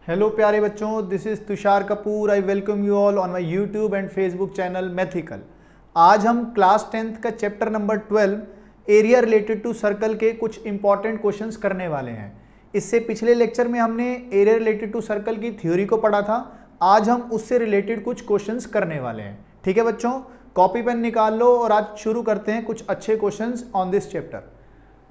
Hello प्यारे बच्चों, दिस इज Tushar Kapoor. I welcome you all on my YouTube and Facebook channel Mathical. आज हम क्लास 10th का chapter number 12 area related to circle के कुछ इंपॉर्टेंट क्वेश्चंस करने वाले हैं। इससे पिछले लेक्चर में हमने एरिया रिलेटेड टू सर्कल की थ्योरी को पढ़ा था। आज हम उससे रिलेटेड कुछ क्वेश्चंस करने वाले हैं। ठीक है बच्चों, कॉपी पेन निकाल लो और आज शुरू करते हैं कुछ अच्छे क्वेश्चंस ऑन दिस चैप्टर।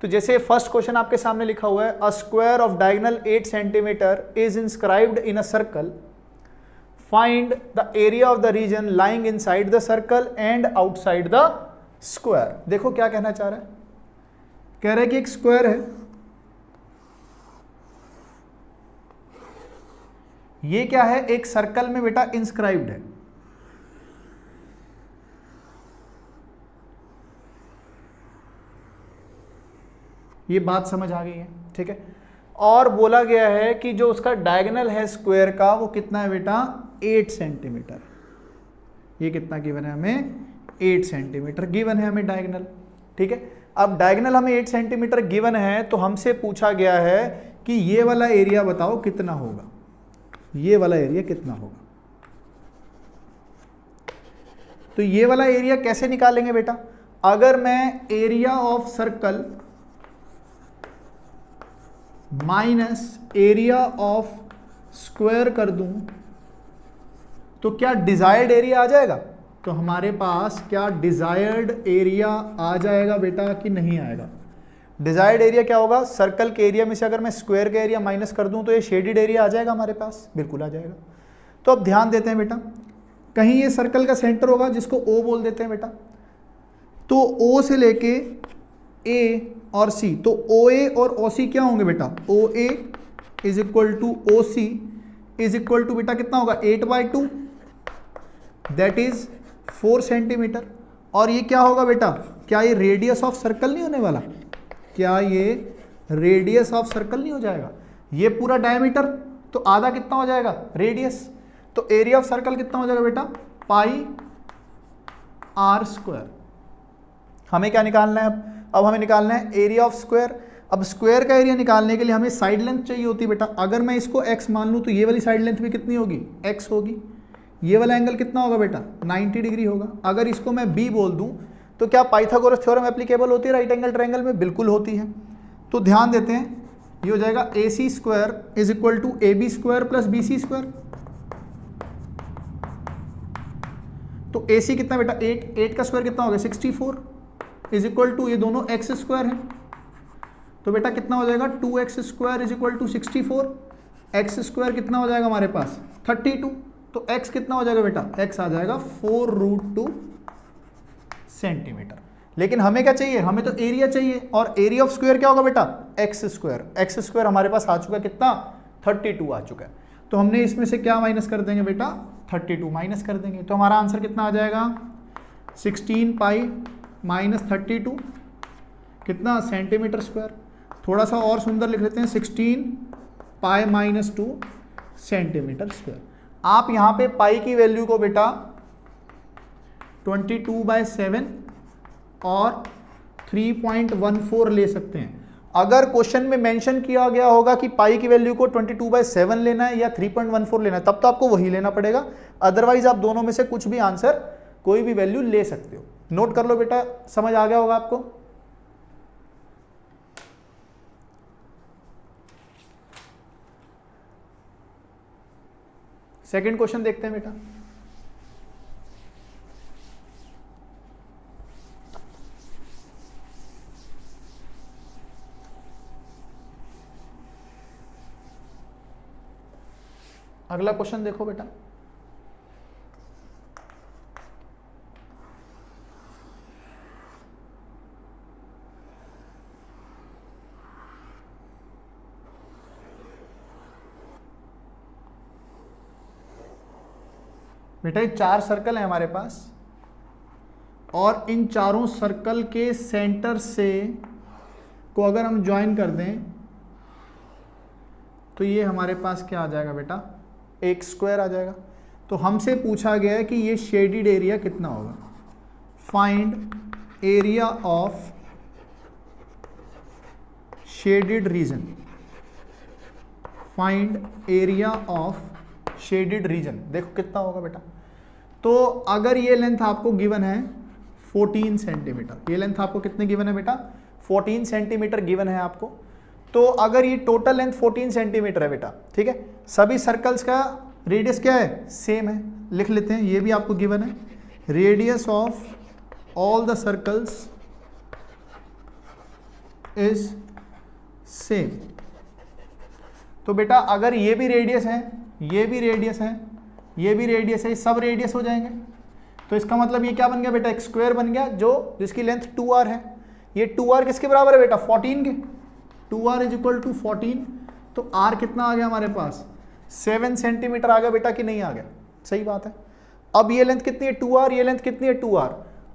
तो जैसे फर्स्ट क्वेश्चन आपके सामने लिखा हुआ है, a square of diagonal 8 centimetre is inscribed in a circle, find the area of the region lying inside the circle and outside the square. देखो क्या कहना चाह रहा है, कह रहा है कि एक स्क्वायर है, ये क्या है, एक सर्कल में बेटा इंस्क्राइब्ड है। ये बात समझ आ गई है, ठीक है। और बोला गया है कि जो उसका डायगोनल है स्क्वायर का वो कितना है बेटा, 8 सेंटीमीटर। ये कितना गिवन है हमें, 8 सेंटीमीटर गिवन है हमें डायगोनल। ठीक है, अब डायगोनल हमें 8 सेंटीमीटर गिवन है तो हमसे पूछा गया है कि ये वाला एरिया बताओ कितना होगा, ये वाला एरिया कितना होगा। तो ये वाला एरिया कैसे निकालेंगे बेटा, अगर मैं area of circle minus area of square कर दूं तो क्या डिजायर्ड एरिया आ जाएगा। तो हमारे पास क्या डिजायर्ड एरिया आ जाएगा बेटा कि नहीं आएगा। डिजायर्ड एरिया क्या होगा, सर्कल के एरिया में से अगर मैं स्क्वायर का एरिया माइनस कर दूं तो ये शेडेड एरिया आ जाएगा हमारे पास, बिल्कुल आ जाएगा। तो अब ध्यान देते हैं बेटा, कहीं ये सर्कल का सेंटर होगा जिसको ओ बोल देते हैं बेटा। तो ओ से लेके ए और सी, तो ओ ए और ओ सी क्या होंगे बेटा, O A is equal to O C is equal to बेटा कितना होगा, 8/2 दैट इज 4 सेंटीमीटर। और ये क्या होगा बेटा, क्या ये रेडियस ऑफ सर्कल नहीं होने वाला, क्या ये रेडियस ऑफ सर्कल नहीं हो जाएगा। ये पूरा डायमीटर तो आधा कितना हो जाएगा, रेडियस। तो एरिया ऑफ सर्कल कितना हो जाएगा बेटा, पाई आर स्क्वायर। हमें क्या निकालना है अब हमें निकालना है एरिया ऑफ स्क्वायर। अब स्क्वायर का एरिया निकालने के लिए हमें साइड लेंथ चाहिए होती है बेटा। अगर मैं इसको x मान लूं तो ये वाली साइड लेंथ भी कितनी होगी, x होगी। ये वाला एंगल कितना होगा बेटा, 90 डिग्री होगा। अगर इसको मैं b बोल दूं तो क्या पाइथागोरस थ्योरम एप्लीकेबल होती है राइट एंगल ट्रायंगल में, बिल्कुल होती है। तो ध्यान देते हैं, ये हो जाएगा AC square is equal to AB square plus BC square. तो AC कितना बेटा, 8 का स्क्वायर कितना हो गया, 64 इज इक्वल टू, ये दोनों x स्क्वायर है तो बेटा कितना हो जाएगा, 2x square is equal to 64। x square कितना हो जाएगा हमारे पास, 32। तो x कितना हो जाएगा बेटा, x आ जाएगा 4√2 सेंटीमीटर। लेकिन हमें क्या चाहिए, हमें तो एरिया चाहिए, और एरिया ऑफ स्क्वायर क्या होगा बेटा, x स्क्वायर हमारे पास आ चुका है कितना, 32 आ चुका है। तो हमने इसमें से क्या माइनस कर देंगे बेटा, 32 माइनस कर देंगे। तो हमारा आंसर कितना आ जाएगा, 16 पाई माइनस 32 कितना, सेंटीमीटर स्क्वायर। थोड़ा सा और सुंदर लिख लेते हैं, 16 पाई माइनस 2 सेंटीमीटर स्क्वायर। आप यहाँ पे पाई की वैल्यू को बेटा 22/7 और 3.14 ले सकते हैं। अगर क्वेश्चन में मेंशन किया गया होगा कि पाई की वैल्यू को 22/7 लेना है या 3.14 लेना है, तब तो आपको वही लेना पड़ेगा। अदरवाइज आप दोनों में से कुछ भी आंसर, कोई भी वैल्यू ले सकते हो। नोट कर लो बेटा, समझ आ गया होगा आपको। सेकंड क्वेश्चन देखते हैं बेटा। अगला क्वेश्चन देखो बेटा, बेटा ये 4 सर्कल है हमारे पास, और इन चारों सर्कल के सेंटर से को अगर हम ज्वाइन कर दें तो ये हमारे पास क्या आ जाएगा बेटा, एक स्क्वायर आ जाएगा। तो हमसे पूछा गया है कि ये शेडेड एरिया कितना होगा। Find area of shaded reason, find area of shaded reason. देखो कितना होगा बेटा, तो अगर ये लेंथ आपको गिवन है 14 सेंटीमीटर, ये लेंथ आपको कितने गिवन है बेटा, 14 सेंटीमीटर गिवन है आपको। तो अगर ये टोटल लेंथ 14 सेंटीमीटर है बेटा, ठीक है, सभी सर्कल्स का रेडियस क्या है, सेम है, लिख लेते हैं, ये भी आपको गिवन है, radius of all the circles is same. तो बेटा अगर ये भी रेडियस है, ये भी रेडियस है, ये भी रेडियस है, सब रेडियस हो जाएंगे। तो इसका मतलब ये क्या बन गया बेटा, एक स्क्वायर बन गया जो जिसकी लेंथ 2r है। ये 2r किसके बराबर है बेटा, 14 के। 2r is equal to 14। तो r कितना आ गया हमारे पास, 7 सेंटीमीटर आ गया बेटा कि नहीं आ गया, सही बात है। अब ये लेंथ कितनी है 2r, ये लेंथ कितनी है 2r।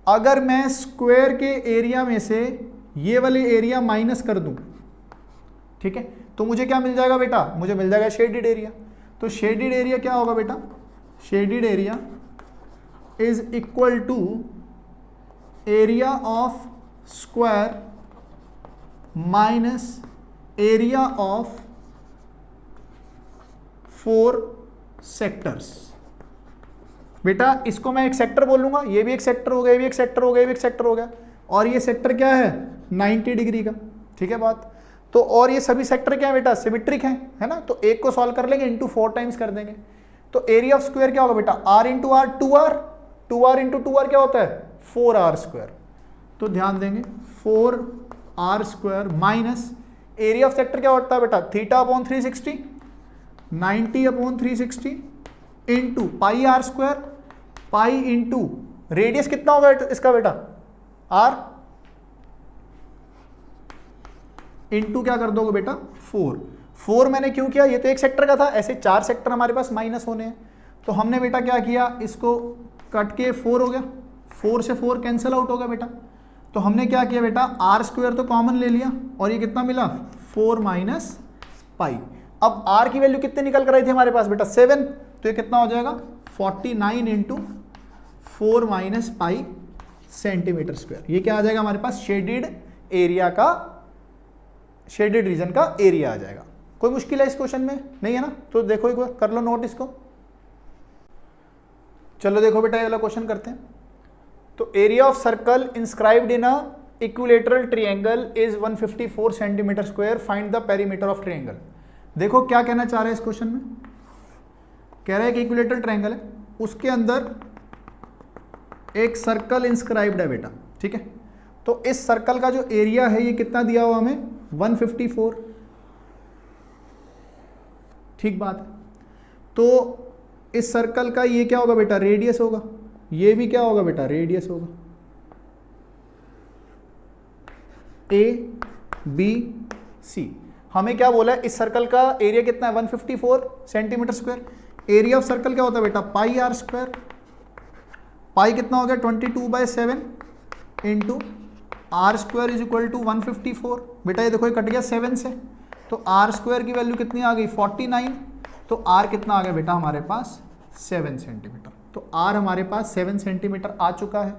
अगर मैं स्क्वायर के एरिया में से ये वाले एरिया माइनस कर दूं, ठीक है, तो मुझे क्या मिल जाएगा बेटा, मुझे मिल जाएगा शेडेड एरिया। तो शेडेड एरिया क्या होगा बेटा, shaded area is equal to area of square minus area of 4 sectors. बेटा इसको मैं एक सेक्टर बोलूंगा, ये भी एक सेक्टर हो गया, ये भी एक सेक्टर हो गया, ये भी एक सेक्टर हो गया, और ये सेक्टर क्या है 90 डिग्री का, ठीक है बात। तो और ये सभी सेक्टर क्या है बेटा, सिमेट्रिक है ना। तो एक को सॉल्व कर लेंगे, इंटू 4 टाइम्स कर देंगे। तो एरिया ऑफ स्क्वायर क्या होगा बेटा, r into are, 2r into 2r क्या होता है 4r स्क्वायर। तो ध्यान देंगे 4r square minus area of sector क्या होता है बेटा, theta upon 360, 90 upon 360 into pi r square, pi into radius कितना होगा इसका बेटा r, इंटू क्या कर दोगे बेटा 4 मैंने क्यों किया, ये तो एक सेक्टर का था, ऐसे 4 सेक्टर हमारे पास माइनस होने हैं। तो हमने बेटा क्या किया, इसको कट के 4 हो गया, 4 से 4 कैंसिल आउट हो गया बेटा। तो हमने क्या किया बेटा, r स्क्वायर तो कॉमन ले लिया, और ये कितना मिला 4 माइनस पाई। अब r की वैल्यू कितने निकल कर आई थी हमारे पास बेटा 7, तो ये कितना हो जाएगा 49 into 4 minus pi centimetre square. ये क्या आ जाएगा हमारे पास, शेडेड एरिया का, शेडेड रीजन का एरिया आ जाएगा। कोई मुश्किल है इस क्वेश्चन में, नहीं है ना। तो देखो एक बार कर लो नोट इसको। चलो देखो बेटा ये वाला क्वेश्चन करते हैं। तो area of circle inscribed in a equilateral triangle is 154 centimetre square, find the perimeter of triangle. देखो क्या कहना चाह रहे हैं इस क्वेश्चन में, कह रहा है कि इक्विलेटरल ट्रायंगल है, उसके अंदर एक सर्कल इंस्क्राइब्ड है बेटा, ठीक है। तो इस सर्कल का जो एरिया है ये कितना दिया हुआ हमें 154, ठीक बात है। तो इस सर्कल का ये क्या होगा बेटा, रेडियस होगा, ये भी क्या होगा बेटा, रेडियस होगा, ए बी सी। हमें क्या बोला है, इस सर्कल का एरिया कितना है 154 centimetre square. Area of circle क्या होता है बेटा पाई आर स्क्वायर, पाई कितना हो गया 22/7 into r square is equal to 154। बेटा ये देखो ये कट गया 7 से, तो आर स्क्वायर की वैल्यू कितनी आ गई 49। तो आर कितना आ गया बेटा हमारे पास 7 सेंटीमीटर। तो आर हमारे पास 7 सेंटीमीटर आ चुका है,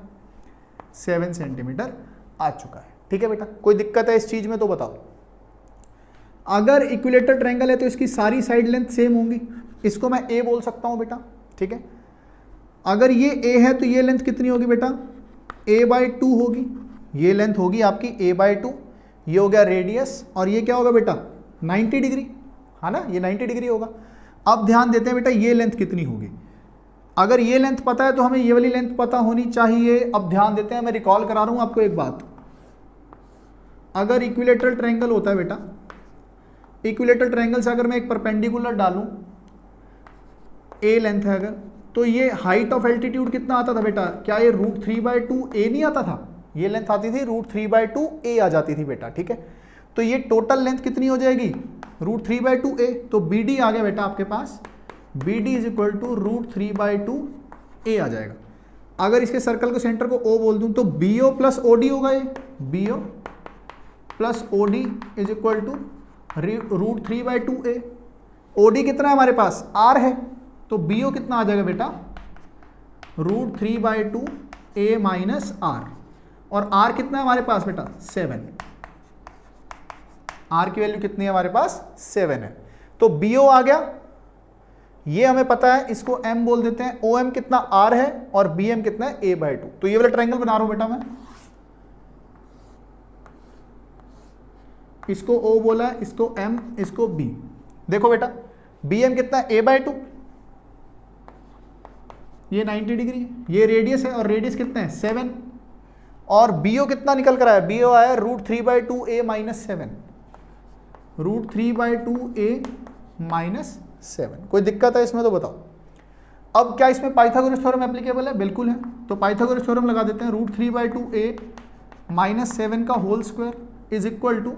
7 सेंटीमीटर आ चुका है, ठीक है बेटा। कोई दिक्कत है इस चीज में तो बताओ। अगर इक्विलेटरल ट्रायंगल है तो इसकी सारी साइड लेंथ सेम होंगी, इसको मैं ए बोल सकता हूं बेटा, ठीक है। अगर ये ए है तो ये लेंथ कितनी होगी बेटा a/2 होगी, ये लेंथ होगी आपकी a/2, ये हो गया रेडियस, और ये क्या होगा बेटा 90 डिग्री, है ना, ये 90 डिग्री होगा। अब ध्यान देते हैं बेटा ये लेंथ कितनी होगी। अगर ये लेंथ पता है तो हमें ये वाली लेंथ पता होनी चाहिए। अब ध्यान देते हैं, मैं रिकॉल करा रहा हूं आपको एक बात। अगर इक्विलेटरल ट्रायंगल होता है बेटा, इक्विलेटरल ट्रायंगल से अगर मैं एक परपेंडिकुलर डालूं, ए लेंथ है अगर, तो ये हाइट ऑफ एल्टीट्यूड कितना आता था बेटा, क्या ये √3/2 ए नहीं आता था, ये लेंथ आती थी √3/2 ए आ जाती थी बेटा, ठीक है। तो ये टोटल लेंथ कितनी हो जाएगी √3/2 ए। तो बी डी आ गया बेटा आपके पास, B D is equal to √3/2 A आ जाएगा। अगर इसके सर्कल को सेंटर को ओ बोल दूं तो B O plus O D होगा, ये B O plus O D is equal to √3/2 a. O D कितना है हमारे पास आर है, तो बी ओ कितना आ जाएगा बेटा √3/2 ए माइनस आर, और आर कितना है हमारे पास बेटा 7, आर की वैल्यू कितनी है हमारे पास 7 है। तो BO आ गया, ये हमें पता है, इसको M बोल देते हैं। OM कितना R है और BM कितना है A/2। तो ये वाला ट्रायंगल बना रहा हूं बेटा मैं, इसको O बोला, इसको M, इसको B। देखो बेटा BM कितना है A/2, ये 90 डिग्री है, ये रेडियस है और रेडियस कितना है 7, और BO कितना निकल कर आया, BO आया √3/2a - 7, √3/2a - 7। कोई दिक्कत है इसमें तो बताओ। अब क्या इसमें पाइथागोरस थ्योरम एप्लीकेबल है? बिल्कुल है। तो पाइथागोरस थ्योरम लगा देते हैं, √3/2a - 7 का whole square is equal to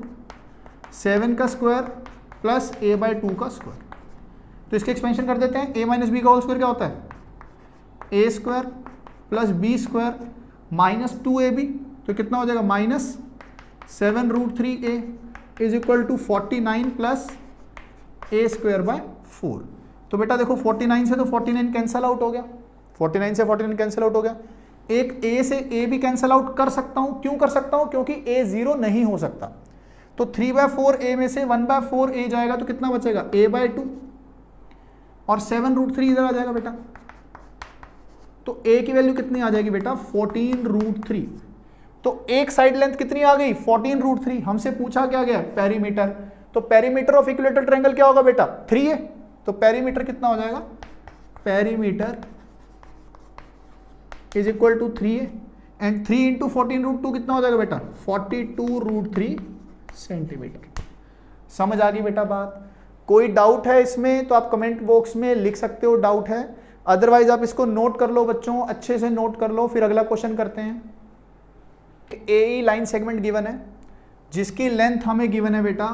7 का स्क्वायर प्लस a/2 का स्क्वायर। तो इसके एक्सपेंशन कर देते हैं, a - b का होल स्क्वायर क्या होता है, a square plus b square minus 2ab, तो कितना हो जाएगा -7 √3a is equal to 49 plus a square by 4। तो बेटा देखो 49 से तो 49 कैंसल आउट हो गया, 49 से 49 कैंसल आउट हो गया। एक a से a भी कैंसल आउट कर सकता हूं, क्यों कर सकता हूं, क्योंकि a 0 नहीं हो सकता। तो 3/4a में से 1/4a जाएगा, तो कितना बचेगा a/2, और 7 √3 इधर आ जाएगा बेटा। तो a की वैल्यू कितनी आ जाएगी बेटा 14 √3। तो एक साइड लेंथ कितनी आ गई 14 √3। हमसे पूछा क्या गया पेरीमीटर, तो पेरीमीटर ऑफ इक्विलेटरल ट्रायंगल क्या होगा बेटा 3 है। तो पेरीमीटर कितना हो जाएगा, पेरीमीटर इज इक्वल टू 3 है, एंड 3 × 14 √2 कितना हो जाएगा बेटा 42 √3 सेंटीमीटर। समझ आ गई बेटा बात? कोई डाउट है इसमें तो आप कमेंट बॉक्स में लिख सकते हो, डाउट है, अदरवाइज आप इसको नोट कर लो बच्चों, अच्छे से नोट कर लो। फिर अगला क्वेश्चन करते हैं। AE लाइन सेगमेंट गिवन है जिसकी लेंथ हमें गिवन है बेटा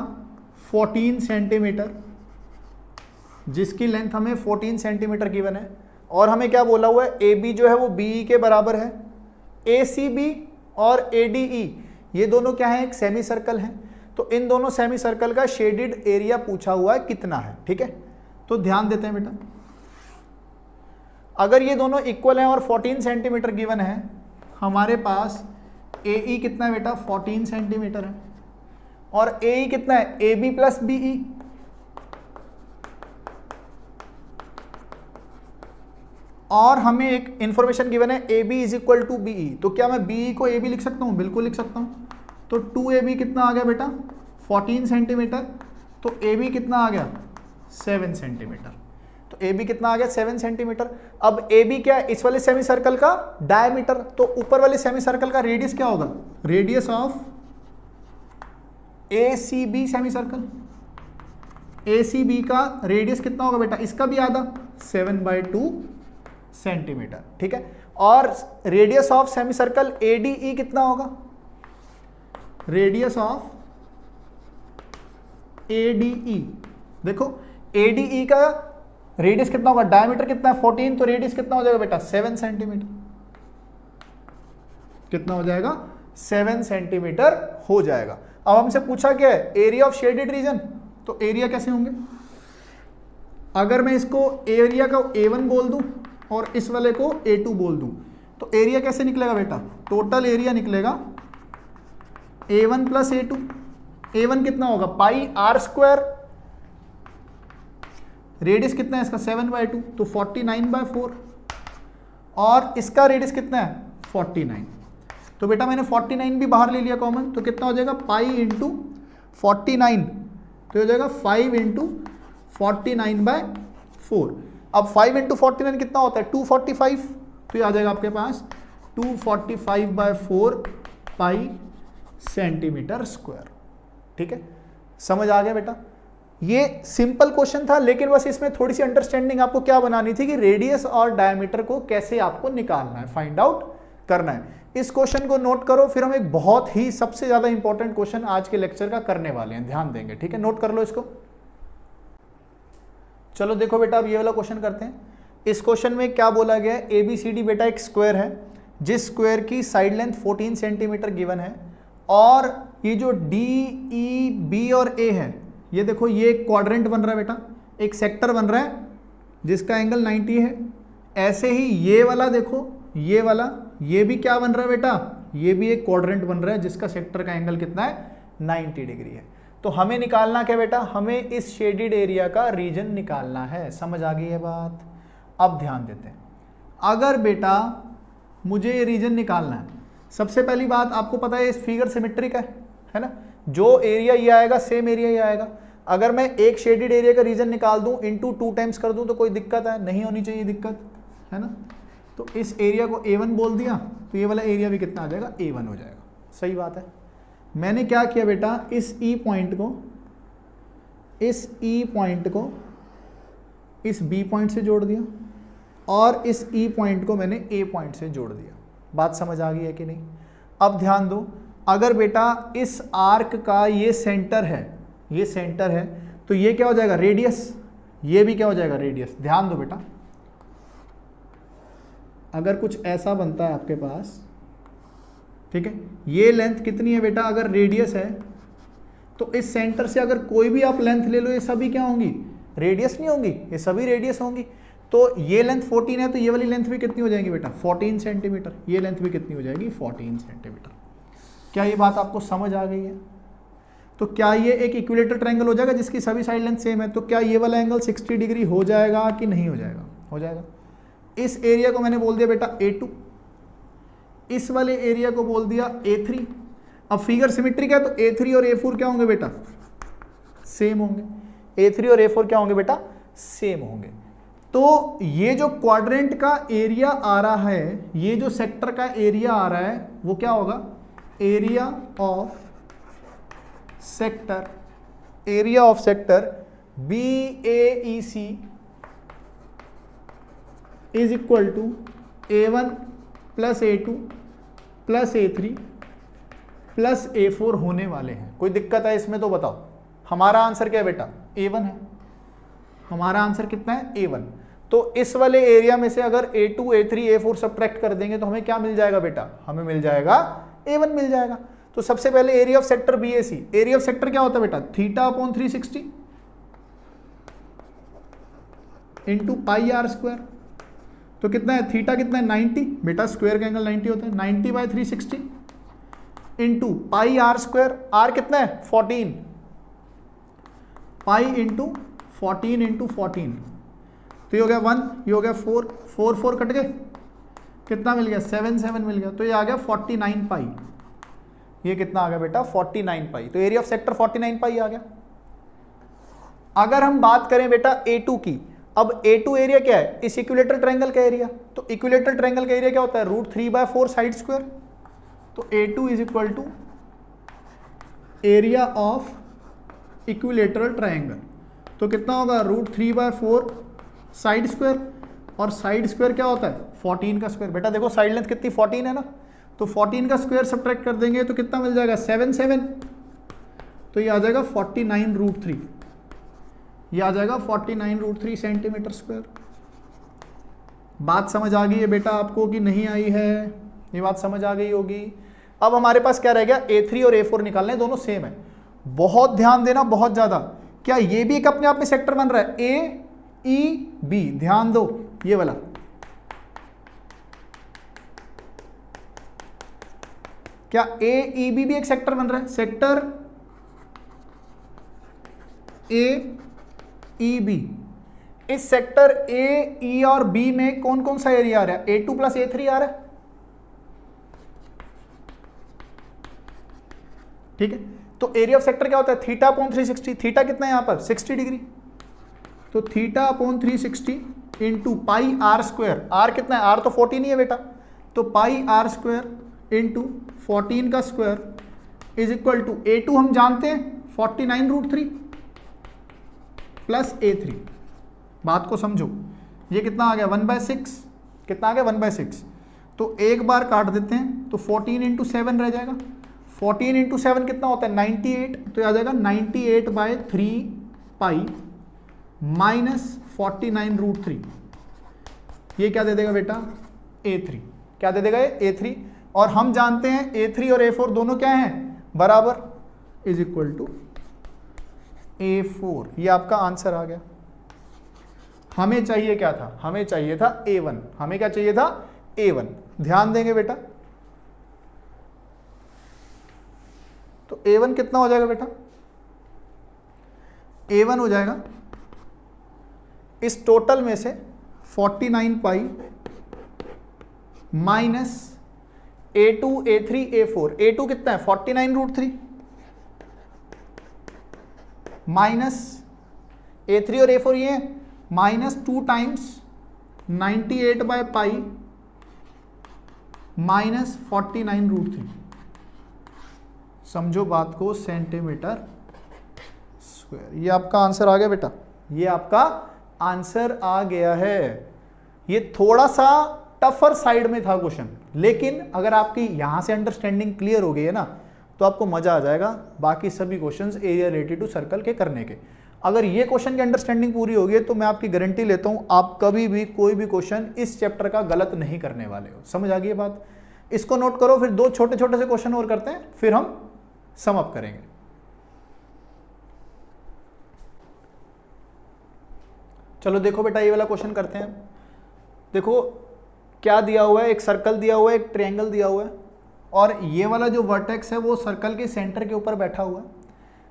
14 सेंटीमीटर, जिसकी लेंथ हमें 14 सेंटीमीटर गिवन है, और हमें क्या बोला हुआ है AB जो है वो BE के बराबर है, ACB और ADE ये दोनों क्या है, एक सेमी सर्कल है। तो इन दोनों सेमी सर्कल का शेडेड एरिया पूछा हुआ है कितना है, ठीक है। तो ध्यान देते हैं बेटा, अगर ये दोनों इक्वल हैं और 14 सेंटीमीटर गिवन है, हमारे पास AE कितना है बेटा 14 सेंटीमीटर है, और AE कितना है AB प्लस BE, और हमें एक इंफॉर्मेशन गिवन है AB is equal to BE। तो क्या मैं BE को AB लिख सकता हूं? बिल्कुल लिख सकता हूं। तो 2AB कितना आ गया बेटा 14 सेंटीमीटर, तो AB कितना आ गया 7 सेंटीमीटर। तो AB कितना आ गया 7 सेंटीमीटर। अब AB क्या है, इस वाले सेमी सर्कल का डायमीटर, तो ऊपर वाले सेमी सर्कल का रेडियस क्या होगा, radius of ACB semi circle, ACB का रेडियस कितना होगा बेटा, इसका भी आधा 7/2 सेंटीमीटर, ठीक है। और radius of semi circle ADE कितना होगा, रेडियस ऑफ ADE, देखो ADE का रेडियस कितना होगा, डायमीटर कितना है 14, तो रेडियस कितना हो जाएगा बेटा 7 सेंटीमीटर, कितना हो जाएगा 7 सेंटीमीटर हो जाएगा। अब हमसे पूछा क्या है एरिया ऑफ शेडेड रीजन, तो एरिया कैसे होंगे, अगर मैं इसको एरिया को A1 बोल दूं और इस वाले को A2 बोल दूं, तो एरिया कैसे निकलेगा बेटा, टोटल एरिया निकलेगा A1 प्लस A2। A1 कितना होगा पाई R स्क्वायर, रेडियस कितना है इसका 7/2, तो 49/4, और इसका रेडियस कितना है 49। तो बेटा मैंने 49 भी बाहर ले लिया कॉमन, तो कितना हो जाएगा पाई इंटू 49, तो हो जाएगा 5 × 49/4। अब 5 × 49 कितना होता है 245, तो ये आ जाएगा आपके पास 245/4 पाई सेंटीमीटर स्क्वायर, ठीक है। समझ आ गया बेटा? ये सिंपल क्वेश्चन था, लेकिन बस इसमें थोड़ी सी अंडरस्टैंडिंग आपको क्या बनानी थी कि रेडियस और डायमीटर को कैसे आपको निकालना है, फाइंड आउट करना है। इस क्वेश्चन को नोट करो, फिर हम एक बहुत ही सबसे ज्यादा इंपॉर्टेंट क्वेश्चन आज के लेक्चर का करने वाले हैं, ध्यान देंगे, ठीक है। नोट कर लो इसको। चलो देखो बेटा, अब ये वाला क्वेश्चन करते हैं। इस क्वेश्चन में क्या बोला गया है, ABCD बेटा एक स्क्वायर है, जिस स्क्वायर की साइड लेंथ 14 सेंटीमीटर गिवन है, और ये जो DE, B और A है, ये देखो ये एक क्वाड्रेंट बन रहा है बेटा, एक सेक्टर बन रहा है जिसका एंगल 90 है। ऐसे ही ये वाला देखो, ये वाला, ये भी क्या बन रहा है बेटा, ये भी एक क्वाड्रेंट बन रहा है जिसका सेक्टर का एंगल कितना है 90 डिग्री है। तो हमें निकालना क्या बेटा, हमें इस शेडेड एरिया का रीजन निकालना है। समझ आ गई है बात? अब ध्यान देते हैं, अगर बेटा मुझे ये रीजन निकालना है, सबसे पहली बात आपको पता है इस फिगर सिमेट्रिक है ना, जो एरिया ये आएगा सेम एरिया ये आएगा। अगर मैं एक शेडेड एरिया का रीजन निकाल दूं इनटू 2 टाइम्स कर दूं तो कोई दिक्कत है? नहीं होनी चाहिए दिक्कत, है ना। तो इस एरिया को A1 बोल दिया तो ये वाला एरिया भी कितना आ जाएगा, A1 हो जाएगा। सही बात है। मैंने क्या किया बेटा, इस E पॉइंट को इस B पॉइंट से जोड़ दिया और इस E पॉइंट को मैंने A पॉइंट से जोड़ दिया। बात समझ आ गई है कि नहीं? अब ध्यान दो, अगर बेटा इस आर्क का ये सेंटर है तो ये क्या हो जाएगा, रेडियस। ये भी क्या हो जाएगा, रेडियस। ध्यान दो बेटा, अगर कुछ ऐसा बनता है आपके पास, ठीक है, ये लेंथ कितनी है बेटा, अगर रेडियस है तो इस सेंटर से अगर कोई भी आप लेंथ ले लो ये सभी क्या होंगी, रेडियस नहीं होंगी, ये सभी रेडियस होंगी। तो ये लेंथ 14 है तो ये वाली लेंथ भी कितनी हो जाएगी बेटा, 14 सेंटीमीटर। ये लेंथ भी कितनी हो जाएगी, 14 सेंटीमीटर। क्या ये बात आपको समझ आ गई है? तो क्या ये एक इक्विलेटरल ट्रायंगल हो जाएगा जिसकी सभी साइड लेंथ सेम है? तो क्या ये वाला एंगल 60 डिग्री हो जाएगा कि नहीं हो जाएगा? हो जाएगा। इस एरिया को मैंने बोल दिया बेटा A2, इस वाले एरिया को बोल दिया A3। अब फिगर सिमेट्रिक है तो A3 और A4 क्या होंगे बेटा, सेम होंगे। A3 और A4 क्या होंगे बेटा, सेम होंगे। तो ये जो क्वाड्रेंट का एरिया आ रहा है, ये जो सेक्टर का एरिया आ रहा है वो क्या होगा, area of sector BAEC is equal to A1 plus A2 plus A3 plus A4 होने वाले हैं। कोई दिक्कत है इसमें तो बताओ। हमारा आंसर क्या है बेटा, A1 है। हमारा आंसर कितना है, A1। तो इस वाले एरिया में से अगर A2 A3 A4 सब्ट्रैक्ट कर देंगे तो हमें क्या मिल जाएगा बेटा, हमें मिल जाएगा A1 मिल जाएगा। तो सबसे पहले area of sector BAC, area of sector क्या होता है बेटा, θ/360 इंटू पाई आर स्क्वायर। तो कितना है, थीटा कितना है, 90 बेटा, स्क्वायर का एंगल 90 होता है, 90/360 into pi r square. R कितना है, 14, पाई इंटू 14 इंटू 14। तो ये हो गया 1, ये हो गया 4, 4 4 कट गए, कितना मिल गया, 7 7 मिल गया। तो ये आ गया 49 पाई। ये कितना आ गया बेटा, 49 पाई। तो एरिया ऑफ सेक्टर 49 पाई आ गया। अगर हम बात करें बेटा A2 की, अब A2 एरिया क्या है, इस इक्विलेटरल ट्रायंगल का एरिया। तो इक्विलेटरल ट्रायंगल का एरिया क्या होता है, √3/4 साइड स्क्वायर। तो A2 is equal to area of equilateral triangle. तो कितना होगा, √3/4 साइड स्क्वायर। और साइड स्क्वायर क्या होता है, 14 का स्क्वायर। बेटा देखो साइड लेंथ कितनी, 14 है ना, तो 14 का स्क्वायर सब्ट्रैक्ट कर देंगे तो कितना मिल जाएगा, 7 7। तो ये आ जाएगा 49√3, ये आ जाएगा 49√3 सेंटीमीटर स्क्वायर। बात समझ आ गई है बेटा आपको कि नहीं आई है? ये बात समझ आ गई होगी। अब हमारे पास क्या रह गया, A3 और A4 निकालने, दोनों सेम है। बहुत ध्यान देना, बहुत ज्यादा। क्या ये भी एक अपने आप में सेक्टर बन रहा है, AEB, ध्यान दो, ये वाला। क्या AEB भी एक सेक्टर बन रहा है, सेक्टर AEB। इस सेक्टर A, E और B में कौन कौन सा एरिया आ रहा है, A2 प्लस A3 आ रहा है, ठीक है। तो एरिया ऑफ सेक्टर क्या होता है, θ/360। थीटा कितना है यहां पर, 60 डिग्री। तो θ/360 into pi r square. R कितना है, आर तो 14 ही है बेटा, तो पाई आर स्क्वायर इंटू 14 का square is equal to A2 हम जानते हैं 49√3 प्लस A3। बात को समझो, ये कितना आ गया, 1/6। कितना आ गया, 1/6। तो एक बार काट देते हैं तो 14 इंटू 7 रह जाएगा। 14 इंटू 7 कितना होता है, 98। तो ये आ जाएगा 98/3 पाई माइनस 49√3। ये क्या दे देगा बेटा, A3। क्या दे देगा ये, A3। और हम जानते हैं A3 और A4 दोनों क्या हैं, बराबर, इज इक्वल टू A4। ये आपका आंसर आ गया। हमें चाहिए क्या था, हमें चाहिए था A1। हमें क्या चाहिए था, A1। ध्यान देंगे बेटा, तो A1 कितना हो जाएगा बेटा, A1 हो जाएगा इस टोटल में से 49 pi minus A2 A3 A4, A2 कितना है 49√3 माइनस A3 और A4 ये माइनस 2 टाइम्स 98/पाई माइनस 49√3। समझो बात को, सेंटीमीटर स्क्वायर। ये आपका आंसर आ गया बेटा, ये आपका आंसर आ गया है। ये थोड़ा सा टफर साइड में था क्वेश्चन, लेकिन अगर आपकी यहां से अंडरस्टैंडिंग क्लियर हो गई है ना तो आपको मजा आ जाएगा बाकी सभी questions area related to circle के करने के। अगर ये क्वेश्चन की अंडरस्टैंडिंग पूरी होगी तो मैं आपकी गारंटी लेता हूं आप कभी भी कोई भी क्वेश्चन इस चैप्टर का गलत नहीं करने वाले हो। समझ आ गई ये बात? इसको नोट करो, फिर 2 छोटे छोटे से क्वेश्चन और करते हैं, फिर हम सम अप करेंगे। चलो देखो बेटा, ये वाला क्वेश्चन करते हैं। देखो क्या दिया हुआ है, एक सर्कल दिया हुआ है, एक ट्रायंगल दिया हुआ है, और ये वाला जो वर्टेक्स है वो सर्कल के सेंटर के ऊपर बैठा हुआ है।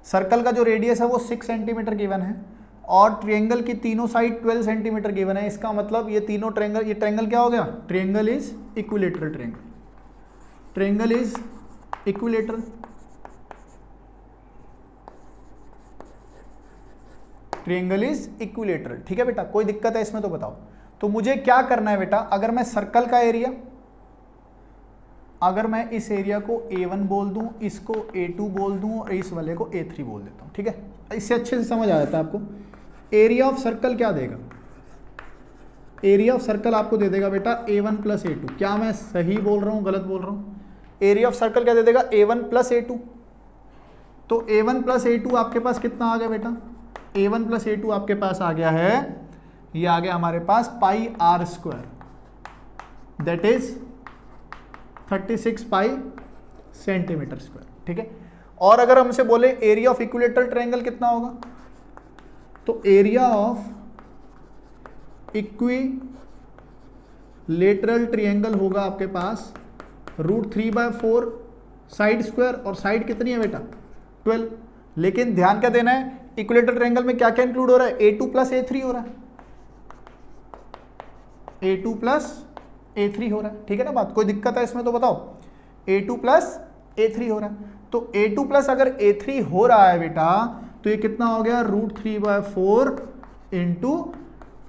सर्कल का जो रेडियस है वो 6 सेंटीमीटर गिवन है, और ट्रायंगल की तीनों साइड 12 सेंटीमीटर गिवन है। इसका मतलब ये तीनों ट्रायंगल, ये ट्रायंगल क्या हो गया? Triangle is equilateral triangle. Triangle is equilateral. Triangle is equilateral. ठीक है बेटा, कोई दिक्कत है इसमें तो बताओ। तो मुझे क्या करना है बेटा, अगर मैं सर्कल का एरिया, अगर मैं इस एरिया को A1 बोल दूं, इसको A2 बोल दूं और इस वाले को A3 बोल देता हूं, ठीक है, इससे अच्छे से समझ आ जाता है आपको। एरिया ऑफ सर्कल क्या देगा? एरिया ऑफ सर्कल आपको दे देगा बेटा A1 प्लस A2। क्या मैं सही बोल रहा हूं, गलत बोल रहा हूं? एरिया ऑफ सर्कल क्या दे देगा? A1 plus A2। तो A1 प्लस A2 आपके पास कितना आ गया बेटा? A1 प्लस A2 आपके पास आ गया है, ये आ गया हमारे पास pi r square, that is 36 pi centimetre square. ठीक है, और अगर हमसे बोले एरिया ऑफ इक्विलेटरल ट्रायंगल कितना होगा, तो एरिया ऑफ इक्विलेटरल ट्रायंगल होगा आपके पास √3/4 साइड स्क्वायर, और साइड कितनी है बेटा? 12। लेकिन ध्यान क्या देना है, इक्विलेटरल ट्रायंगल में क्या क्या इंक्लूड हो रहा है? A2 प्लस A3 हो रहा है, A2 प्लस A3 हो रहा है। ठीक है ना बात, कोई दिक्कत है इसमें तो बताओ? A2 प्लस A3 हो रहा है, तो A2 प्लस अगर A3 हो रहा है बेटा तो ये कितना हो गया? √3/4 इंटू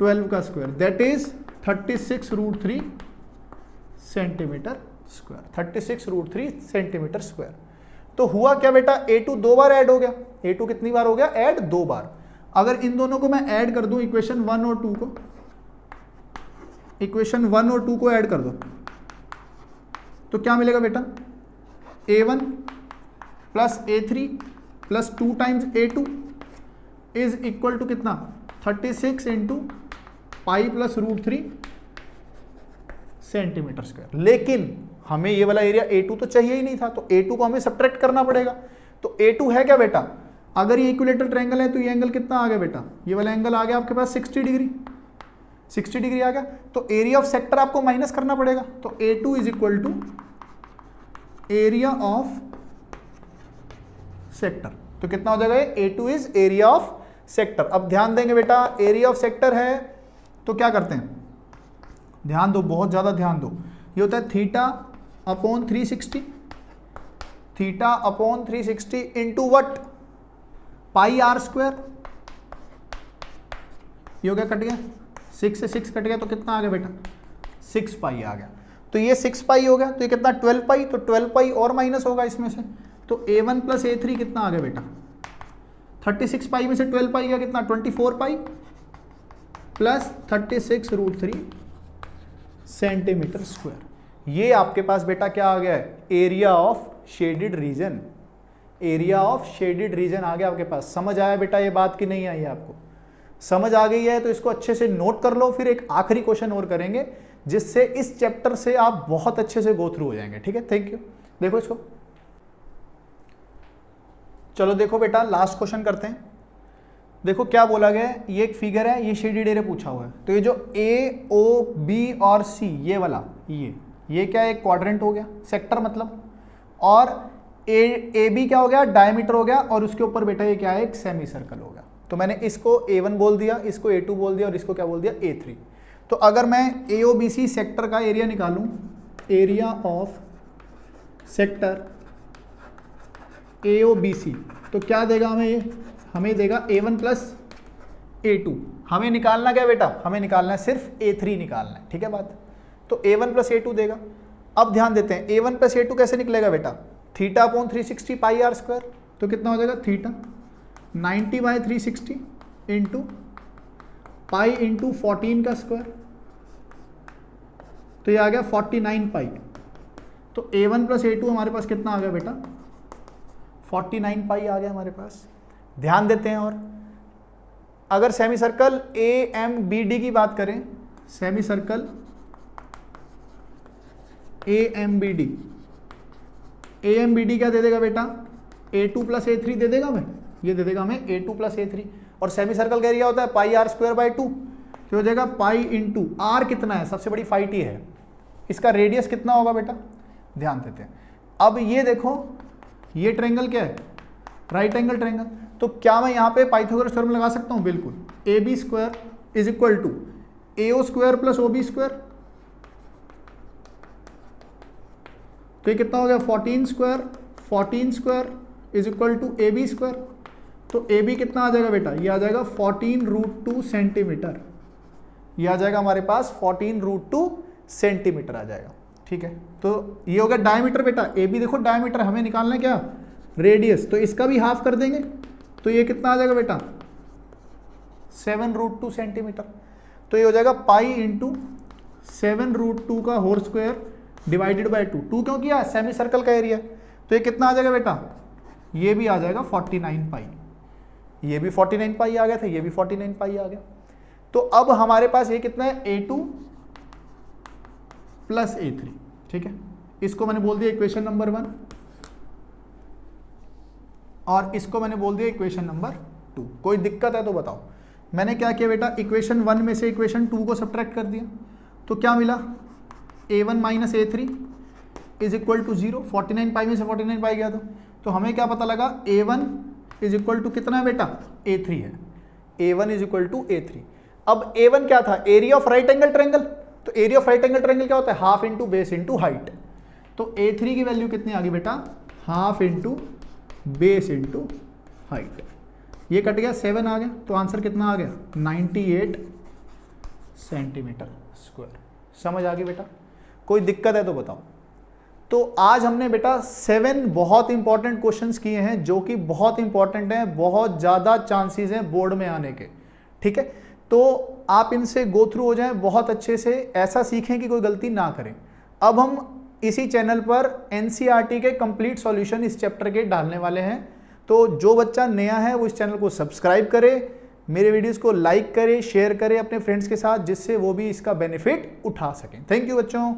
12 का square, that is 36√3 centimetre square. 36√3 centimetre square. तो हुआ क्या बेटा, A2 2 बार ऐड हो गया। A2 कितनी बार हो गया? ऐड 2 बार। अगर इन दोनों को मैं ऐड कर दूं, इक्वेशन 1 और 2 को, इक्वेशन 1 और 2 को ऐड कर दो, तो क्या मिलेगा बेटा? A1 plus A3 plus 2 times A2 is equal to कितना? 36 into pi plus √3 centimetre square. लेकिन हमें ये वाला एरिया A2 तो चाहिए ही नहीं था, तो A2 को हमें सब्ट्रैक्ट करना पड़ेगा। तो A2 है क्या बेटा? अगर ये इक्विलेटरल ट्रायंगल है तो ये एंगल कितना आ गया बेटा? ये वाला एंगल आ गया आपके पास 60 डिग्री। 60 डिग्री आ गया, तो एरिया ऑफ सेक्टर आपको माइनस करना पड़ेगा। तो A2 is equal to area of sector. तो कितना हो जाएगा? A2 is area of sector. अब ध्यान देंगे बेटा, एरिया ऑफ सेक्टर है तो क्या करते हैं, ध्यान दो, बहुत ज्यादा ध्यान दो। ये होता है θ/360, θ/360 into what? Pi r square. ये हो गया, कट गया, 6 से 6 कट गया, तो कितना आ गया बेटा? 6 पाई आ गया। तो ये 6 पाई हो गया, तो ये कितना? 12 पाई। तो 12 पाई और माइनस होगा इसमें से, तो A1 प्लस A3 कितना आ गया बेटा? 36 पाई में से 12 पाई गया कितना? 24 पाई प्लस 36√3 सेंटीमीटर स्क्वायर। ये आपके पास बेटा क्या आ गया है? Area of shaded region. Area of shaded region आ गया आपके पास। समझ आया बेटा ये बात की नहीं आई आपको? समझ आ गई है तो इसको अच्छे से नोट कर लो। फिर एक आखिरी क्वेश्चन और करेंगे जिससे इस चैप्टर से आप बहुत अच्छे से गो थ्रू हो जाएंगे। ठीक है, थैंक यू। देखो इसको, चलो देखो बेटा, लास्ट क्वेश्चन करते हैं। देखो क्या बोला गया है, ये एक फिगर है, ये शेडेड एरिया पूछा हुआ है। तो ये जो A, O, B और C, ये वाला, ये क्या, एक क्वाड्रेंट हो गया, सेक्टर मतलब, और AB क्या हो गया? डायमीटर हो गया, और उसके ऊपर बेटा ये क्या है? एक सेमी सर्कल हो गया। तो मैंने इसको A1 बोल दिया, इसको A2 बोल दिया और इसको क्या बोल दिया A3। तो अगर मैं AOBC सेक्टर का एरिया निकालूं, एरिया ऑफ सेक्टर AOBC, तो क्या देगा हमें देगा A1 प्लस A2। हमें निकालना क्या बेटा, हमें निकालना है सिर्फ A3 निकालना है, ठीक है बात। तो A1 प्लस A2 देगा। अब ध्यान देते हैं A1 प्लस A2 कैसे निकलेगा बेटा, theta upon 360 pi r square. तो कितना हो जाएगा थीटा 90/360 इंटू पाई इंटू 14 का स्क्वायर, तो ये आ गया 49 पाई। तो A1 प्लस A2 हमारे पास कितना आ गया बेटा 49 पाई आ गया हमारे पास। ध्यान देते हैं, और अगर सेमी सर्कल AMBD की बात करें, सेमी सर्कल AMBD क्या दे देगा बेटा A2 प्लस A3 दे देगा हमें, ये दे देगा हमें A2 प्लस A3। और सेमी सर्कल का एरिया होता है पाई आर स्क्वायर बाई 2, तो हो जाएगा पाई इंटू आर कितना है, सबसे बड़ी फाई टी है, इसका रेडियस कितना होगा बेटा, ध्यान देते हैं। अब ये देखो ये ट्रायंगल क्या है, राइट एंगल ट्रायंगल। तो क्या मैं यहाँ पे पाइथागोरस थ्योरम लगा सकता हूँ, बिल्कुल। AB square is equal to AO square plus OB square, तो ये कितना हो गया 14 square is equal to AB square. तो AB कितना आ जाएगा बेटा, ये आ जाएगा 14√2 सेंटीमीटर, ये आ जाएगा हमारे पास 14√2 सेंटीमीटर आ जाएगा, ठीक है। तो ये हो गया डायमीटर बेटा, AB देखो डायमीटर, हमें निकालना है क्या रेडियस, तो इसका भी हाफ कर देंगे, तो ये कितना आ जाएगा बेटा 7√2 सेंटीमीटर। तो ये हो जाएगा पाई इंटू 7√2 का होल स्क्वायर डिवाइडेड बाई 2। 2 क्यों किया, सेमी सर्कल का एरिया। तो ये कितना आ जाएगा बेटा, ये भी आ जाएगा 49 पाई, ये भी 49 पाई आ गया था, ये भी 49 पाई आ गया। तो अब हमारे पास ये कितना है A2 प्लस A3, ठीक है। इसको मैंने बोल दिया इक्वेशन नंबर 1 और इसको मैंने बोल दिया इक्वेशन नंबर 2। कोई दिक्कत है तो बताओ। मैंने क्या किया बेटा, इक्वेशन 1 में से इक्वेशन 2 को सब्ट्रैक्ट कर दिया, तो क्या मिला A1 minus A3 is equal to 0। 49 pi में से 49 पाई गया तो हमें क्या पता लगा A1 इज इक्वल टू कितना है बेटा A3 है, A1 is equal to A3। अब A1 क्या था, area of right angle triangle. तो area of right angle triangle क्या होता है, half into base into height. तो A3 की वैल्यू कितनी आ गई बेटा, half into base into height. ये कट गया 7 आ गया, तो आंसर कितना आ गया 98 सेंटीमीटर स्क्वायर। समझ आ गई बेटा, कोई दिक्कत है तो बताओ। तो आज हमने बेटा 7 बहुत इंपॉर्टेंट क्वेश्चंस किए हैं जो कि बहुत इंपॉर्टेंट हैं, बहुत ज़्यादा चांसेस हैं बोर्ड में आने के, ठीक है। तो आप इनसे गो थ्रू हो जाएं बहुत अच्छे से, ऐसा सीखें कि कोई गलती ना करें। अब हम इसी चैनल पर NCERT के कंप्लीट सॉल्यूशन इस चैप्टर के डालने वाले हैं, तो जो बच्चा नया है वो इस चैनल को सब्सक्राइब करे, मेरे वीडियोस को लाइक करे, शेयर करे अपने फ्रेंड्स के साथ, जिससे वो भी इसका बेनिफिट उठा सकें। थैंक यू बच्चों।